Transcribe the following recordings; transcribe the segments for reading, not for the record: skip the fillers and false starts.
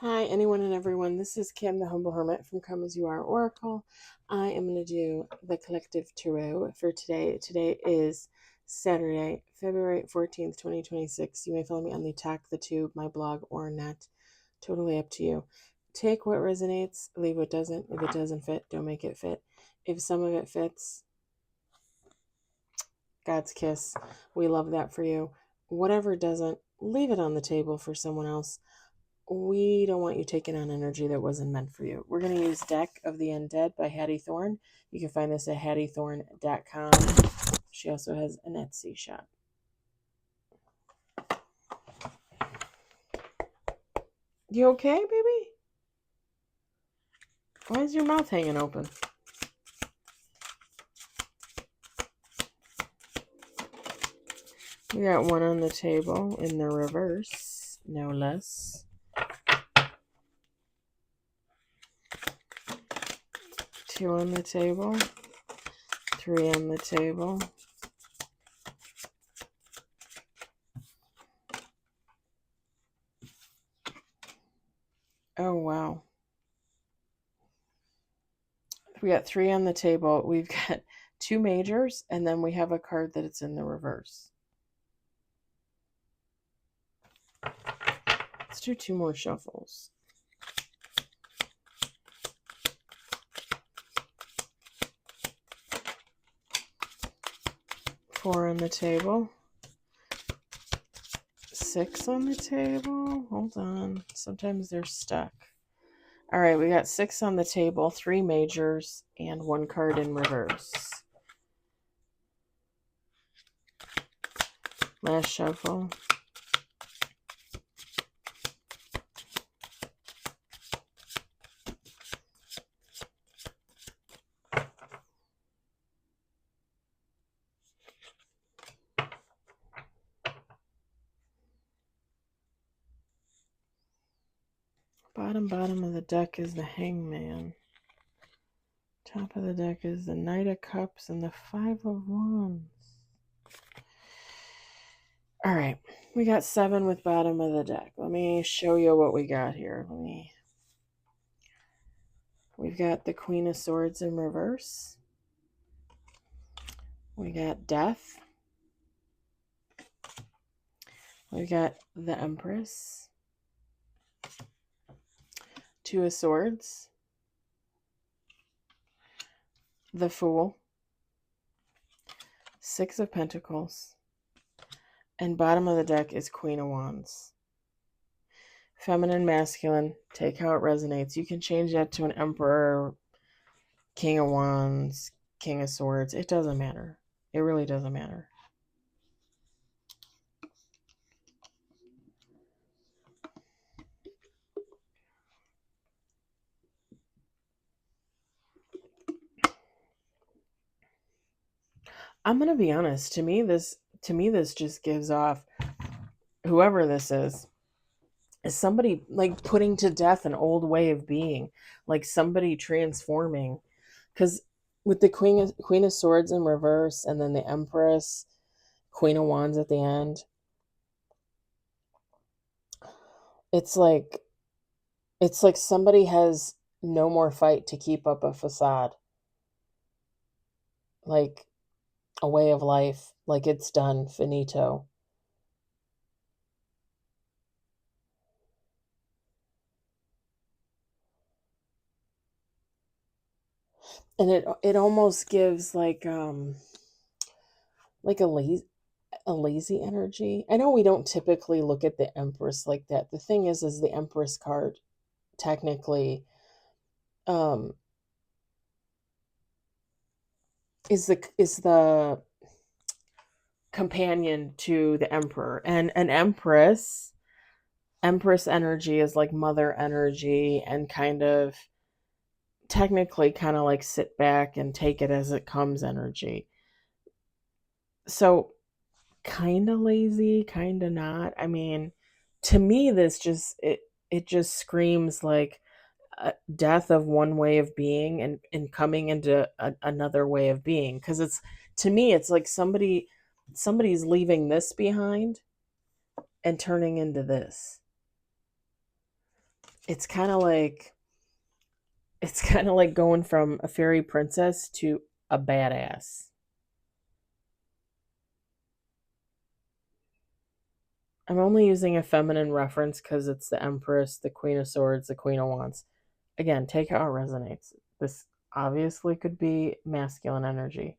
Hi, anyone and everyone. This is Kim, the Humble Hermit from Come As You Are Oracle. I am going to do the collective tarot for today. Today is Saturday, February 14th, 2026. You may follow me on the Talk the Tube, my blog, or not. Totally up to you. Take what resonates, leave what doesn't. If it doesn't fit, don't make it fit. If some of it fits, God's kiss. We love that for you. Whatever doesn't, leave it on the table for someone else. We don't want you taking on energy that wasn't meant for you. We're going to use Deck of the Undead by Hattie Thorne. You can find this at hattiethorne.com. She also has an Etsy shop. You okay, baby? Why is your mouth hanging open? We got one on the table in the reverse, no less. Two on the table. Three on the table. Oh, wow. We got three on the table. We've got two majors, and then we have a card that it's in the reverse. Let's do two more shuffles. Four on the table. Six on the table. Hold on. Sometimes they're stuck. All right, we got six on the table, three majors, and one card in reverse. Last shuffle. Bottom of the deck is the Hangman. Top of the deck is the Knight of Cups and the Five of Wands. All right, we got seven with bottom of the deck. Let me show you what we got here. We've got the Queen of Swords in reverse. We got Death. We got the Empress. Two of Swords. The Fool. Six of Pentacles. And bottom of the deck is Queen of Wands. Feminine, masculine, take how it resonates. You can change that to an Emperor, King of Wands, King of Swords. It doesn't matter. It really doesn't matter. I'm gonna be honest. To me, this just gives off, whoever this is somebody like putting to death an old way of being, like somebody transforming. Because with the Queen of Swords in reverse, and then the Empress, Queen of Wands at the end, it's like somebody has no more fight to keep up a facade, like a way of life, like it's done, finito. And it almost gives like a lazy energy. I know we don't typically look at the Empress like that. The thing is the Empress card technically is the companion to the Emperor. And an Empress energy is like mother energy, and kind of technically kind of like sit back and take it as it comes energy. So kind of lazy, kind of not. I mean, to me, this just it just screams like a death of one way of being, and coming into another way of being. Because it's, to me, it's like somebody's leaving this behind and turning into this. it's kind of like going from a fairy princess to a badass. I'm only using a feminine reference because it's the Empress, the Queen of Swords, the Queen of Wands. Again, take how it resonates. This obviously could be masculine energy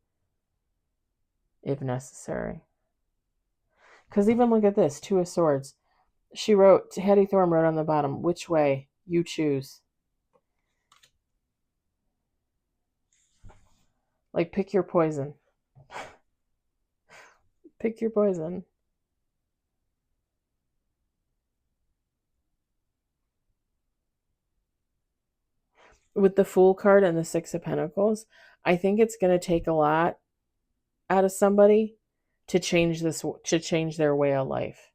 if necessary. Because even look at this, Two of Swords. Hattie Thorne wrote on the bottom, which way you choose. Like, pick your poison. Pick your poison. With the Fool card and the Six of Pentacles, I think it's going to take a lot out of somebody to change their way of life.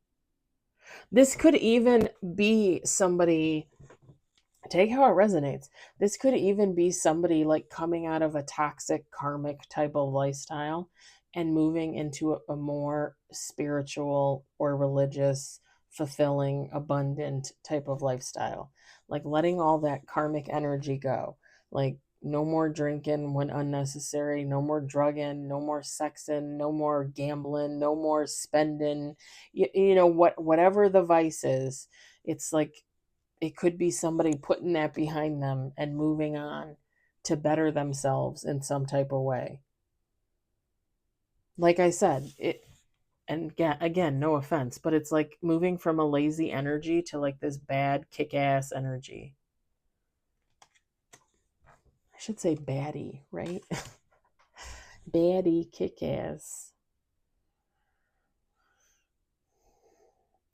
This could even be somebody, take how it resonates. This could even be somebody like coming out of a toxic karmic type of lifestyle and moving into a more spiritual or religious, fulfilling, abundant type of lifestyle. Like letting all that karmic energy go. Like no more drinking when unnecessary, no more drugging, no more sexing, no more gambling, no more spending. Whatever the vice is, it's like it could be somebody putting that behind them and moving on to better themselves in some type of way. Like I said, and again, no offense, but it's like moving from a lazy energy to like this bad kick-ass energy. I should say baddie, right? Baddie kick-ass.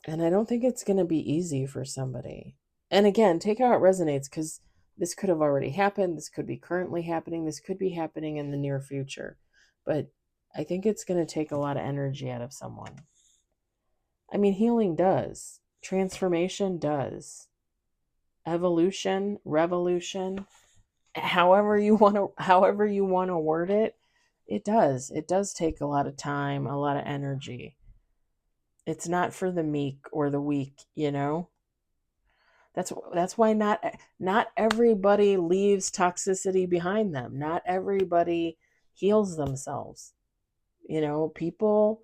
And I don't think it's going to be easy for somebody. And again, take how it resonates, because this could have already happened. This could be currently happening. This could be happening in the near future. But I think it's going to take a lot of energy out of someone. I mean, healing does. Transformation does. Evolution, revolution, however you want to word it, it does. It does take a lot of time, a lot of energy. It's not for the meek or the weak, you know? That's why not everybody leaves toxicity behind them. Not everybody heals themselves. People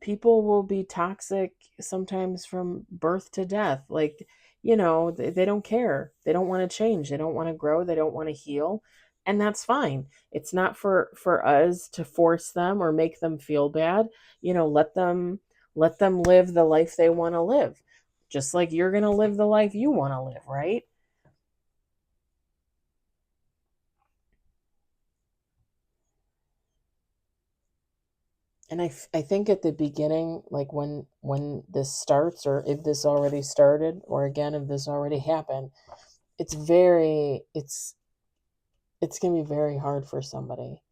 will be toxic sometimes from birth to death. Like, they don't care. They don't want to change. They don't want to grow. They don't want to heal. And that's fine. It's not for us to force them or make them feel bad. Let them live the life they want to live. Just like you're going to live the life you want to live, right? And I think at the beginning, like when this starts, or if this already started, or again if this already happened, it's gonna be very hard for somebody.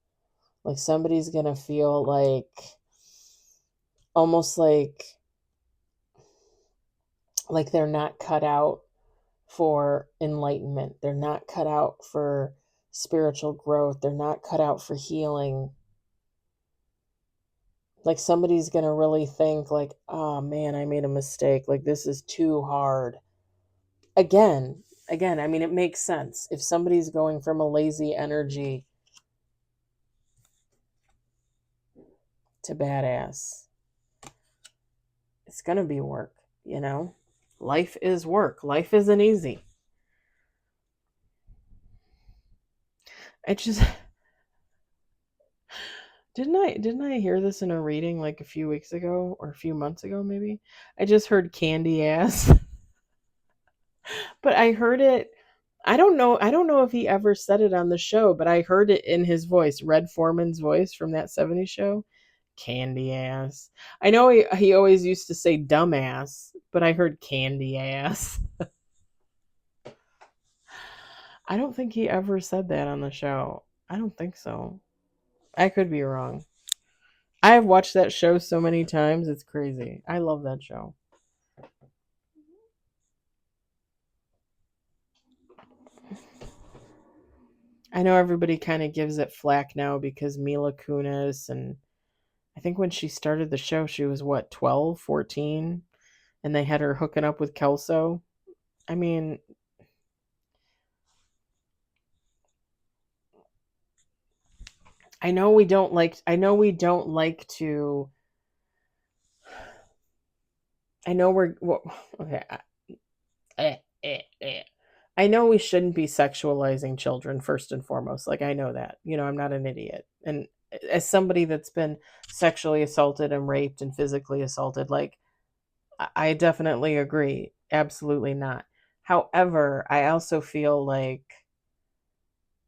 Like somebody's gonna feel like almost like they're not cut out for enlightenment. They're not cut out for spiritual growth. They're not cut out for healing. Like somebody's gonna really think like, oh man, I made a mistake. Like this is too hard. Again, I mean, it makes sense. If somebody's going from a lazy energy to badass, it's going to be work. Life is work. Life isn't easy. I just didn't I hear this in a reading like a few weeks ago or a few months ago maybe? I just heard candy ass. But I heard it, I don't know if he ever said it on the show, but I heard it in his voice, Red Foreman's voice from that 70s show. Candy ass. I know he always used to say dumbass, but I heard candy ass. I don't think he ever said that on the show. I don't think so. I could be wrong. I have watched that show so many times, it's crazy. I love that show. I know everybody kind of gives it flack now because Mila Kunis, and I think when she started the show, she was what, 12, 14? And they had her hooking up with Kelso. I mean, I know we don't like to. I know we're well, okay. Eh, I know we shouldn't be sexualizing children first and foremost. Like, I know that. I'm not an idiot. And as somebody that's been sexually assaulted and raped and physically assaulted, like, I definitely agree. Absolutely not. However, I also feel like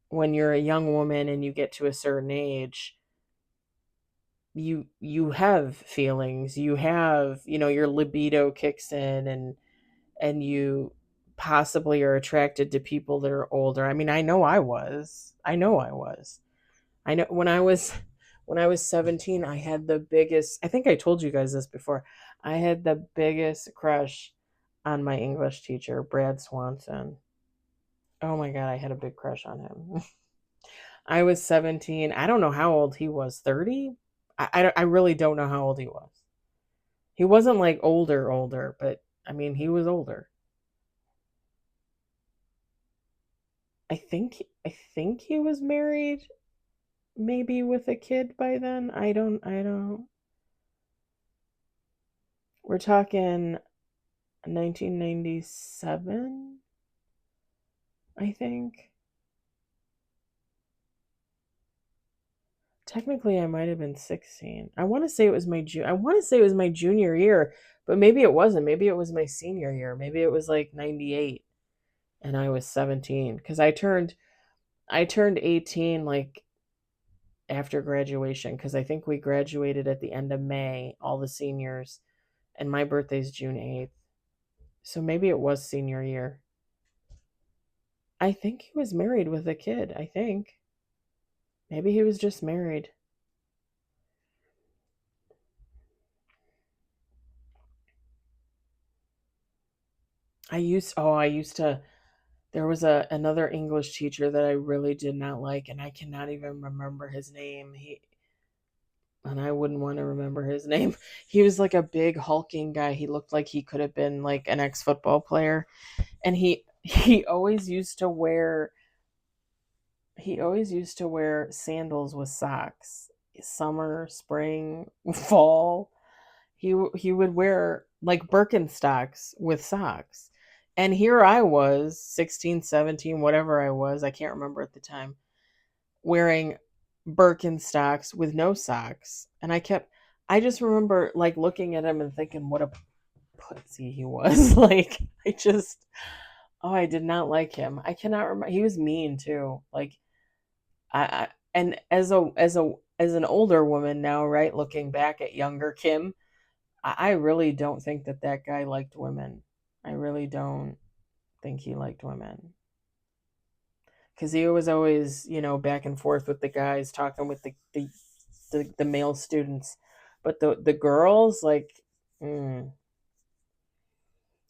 when you're a young woman and you get to a certain age, you have feelings. You have, your libido kicks in, and you possibly are attracted to people that are older. I mean, I know I was. I know when I was 17, I had the biggest, I think I told you guys this before. I had the biggest crush on my English teacher, Brad Swanson. Oh my god, I had a big crush on him. I was 17. I don't know how old he was. 30? I really don't know how old he was. He wasn't like older, but I mean, he was older. I think he was married, maybe with a kid by then. I don't. We're talking 1997, I think. Technically, I might have been 16. I want to say it was my junior year, but maybe it wasn't. Maybe it was my senior year. Maybe it was like 98 and I was 17 cuz I turned 18 like after graduation, cuz I think we graduated at the end of May, all the seniors, and my birthday's June 8th. So maybe it was senior year. I think he was married with a kid, I think. Maybe he was just married. I used to there was another English teacher that I really did not like, and I cannot even remember his name. And I wouldn't want to remember his name. He was like a big hulking guy. He looked like he could have been like an ex-football player, and he always used to wear sandals with socks. Summer, spring, fall. He would wear like Birkenstocks with socks. And here I was, 16, 17, whatever I was, I can't remember at the time, wearing Birkenstocks with no socks. And I just remember like looking at him and thinking what a pussy he was. Like, oh, I did not like him. I cannot remember. He was mean too. Like, and as an older woman now, right, looking back at younger Kim, I really don't think that guy liked women. I really don't think he liked women, because he was always, back and forth with the guys, talking with the male students, but the girls, like, mm,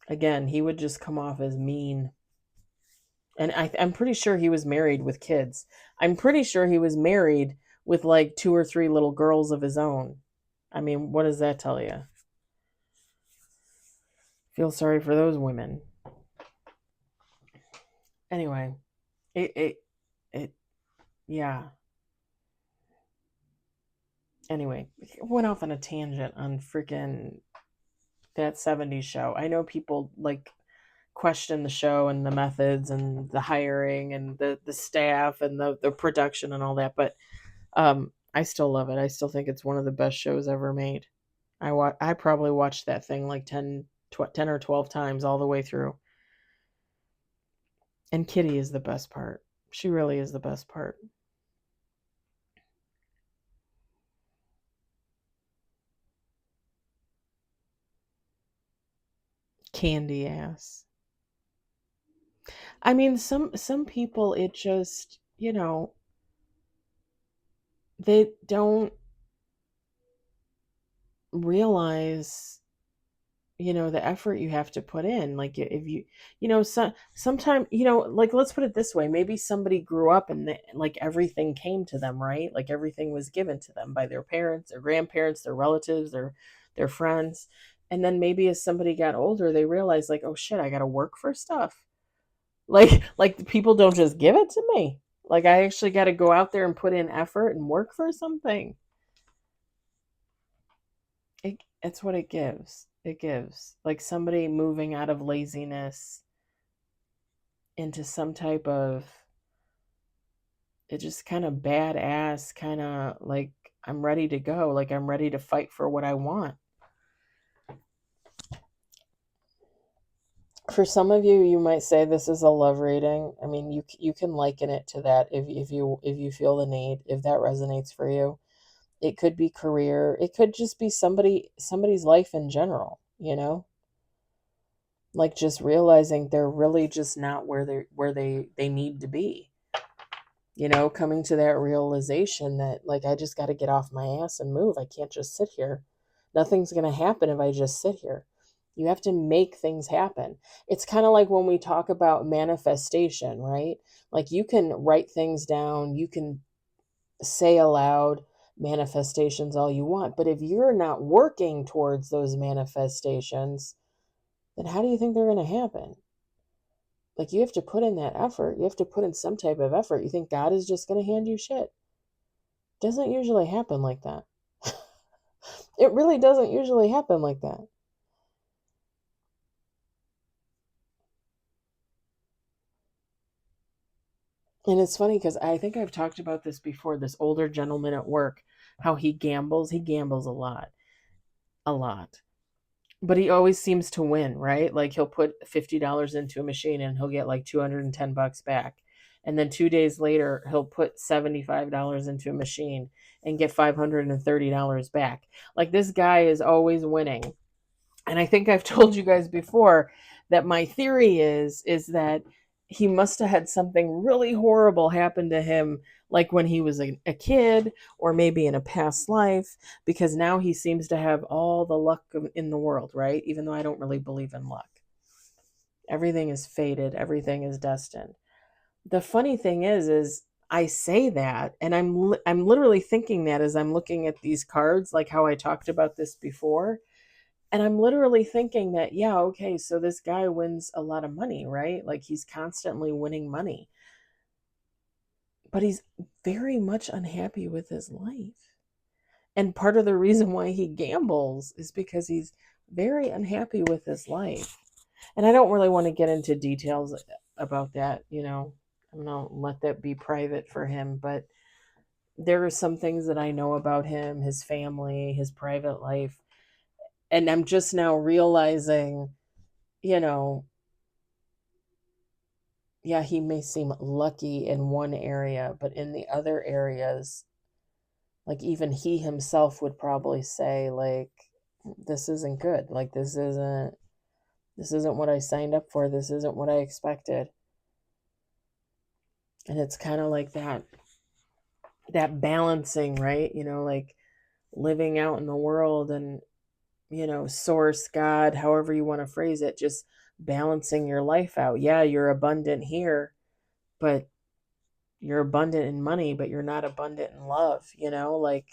again, he would just come off as mean. And I'm pretty sure he was married with kids. I'm pretty sure he was married with like two or three little girls of his own. I mean, what does that tell you? Feel sorry for those women. Anyway, it it yeah. Anyway, went off on a tangent on freaking that 70s show. I know people like question the show and the methods and the hiring and the staff and the production and all that, but I still love it. I still think it's one of the best shows ever made. I probably watched that thing like 10 or 12 times all the way through. And Kitty is the best part. She really is the best part. Candy ass. I mean, some people, it just, they don't realize, the effort you have to put in. Like, if sometimes, like, let's put it this way, maybe somebody grew up and like everything came to them, right? Like everything was given to them by their parents, their grandparents, their relatives, their friends. And then maybe as somebody got older, they realized, like, oh shit, I got to work for stuff. Like people don't just give it to me. Like, I actually got to go out there and put in effort and work for something. It's what it gives. It gives. Like somebody moving out of laziness into some type of, it just kind of badass, kind of like, I'm ready to go. Like, I'm ready to fight for what I want. For some of you, you might say this is a love reading. I mean, you can liken it to that if you feel the need, if that resonates for you. It could be career. It could just be somebody's life in general, Like just realizing they're really just not where they need to be. Coming to that realization that, like, I just got to get off my ass and move. I can't just sit here. Nothing's going to happen if I just sit here. You have to make things happen. It's kind of like when we talk about manifestation, right? Like, you can write things down, you can say aloud manifestations all you want, but if you're not working towards those manifestations, then how do you think they're going to happen? Like, you have to put in that effort. You have to put in some type of effort. You think God is just going to hand you shit? Doesn't usually happen like that. It really doesn't usually happen like that. And it's funny because I think I've talked about this before, this older gentleman at work, how he gambles. He gambles a lot. A lot. But he always seems to win, right? Like, he'll put $50 into a machine and he'll get like $210 back. And then 2 days later, he'll put $75 into a machine and get $530 back. Like, this guy is always winning. And I think I've told you guys before that my theory is that he must have had something really horrible happen to him, like when he was a kid, or maybe in a past life, because now he seems to have all the luck in the world, right? Even though I don't really believe in luck. Everything is fated, everything is destined. The funny thing is I say that, and I'm literally thinking that as I'm looking at these cards, like how I talked about this before. And I'm literally thinking that, yeah, okay, so this guy wins a lot of money, right? Like, he's constantly winning money, but he's very much unhappy with his life. And part of the reason why he gambles is because he's very unhappy with his life. And I don't really want to get into details about that, I'm going to let that be private for him. But there are some things that I know about him, his family, his private life. And I'm just now realizing, you know, yeah, he may seem lucky in one area, but in the other areas, like, even he himself would probably say, like, this isn't good. Like, this isn't what I signed up for. This isn't what I expected. And it's kind of like that balancing, right? Like living out in the world and, source, God, however you want to phrase it, just balancing your life out. Yeah, you're abundant here, but you're abundant in money, but you're not abundant in love, like,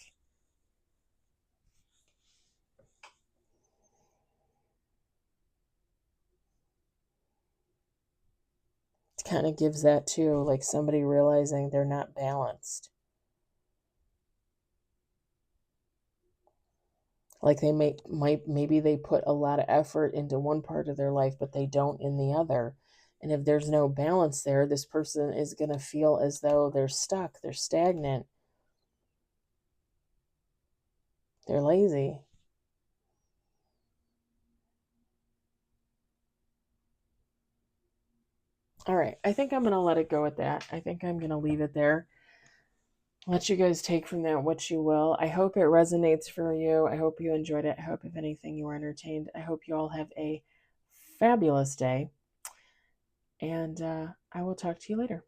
it kind of gives that too, like somebody realizing they're not balanced. Like, maybe they put a lot of effort into one part of their life, but they don't in the other. And if there's no balance there, this person is going to feel as though they're stuck, they're stagnant, they're lazy. All right, I think I'm going to let it go at that. I think I'm going to leave it there. Let you guys take from that what you will. I hope it resonates for you. I hope you enjoyed it. I hope, if anything, you were entertained. I hope you all have a fabulous day. And I will talk to you later.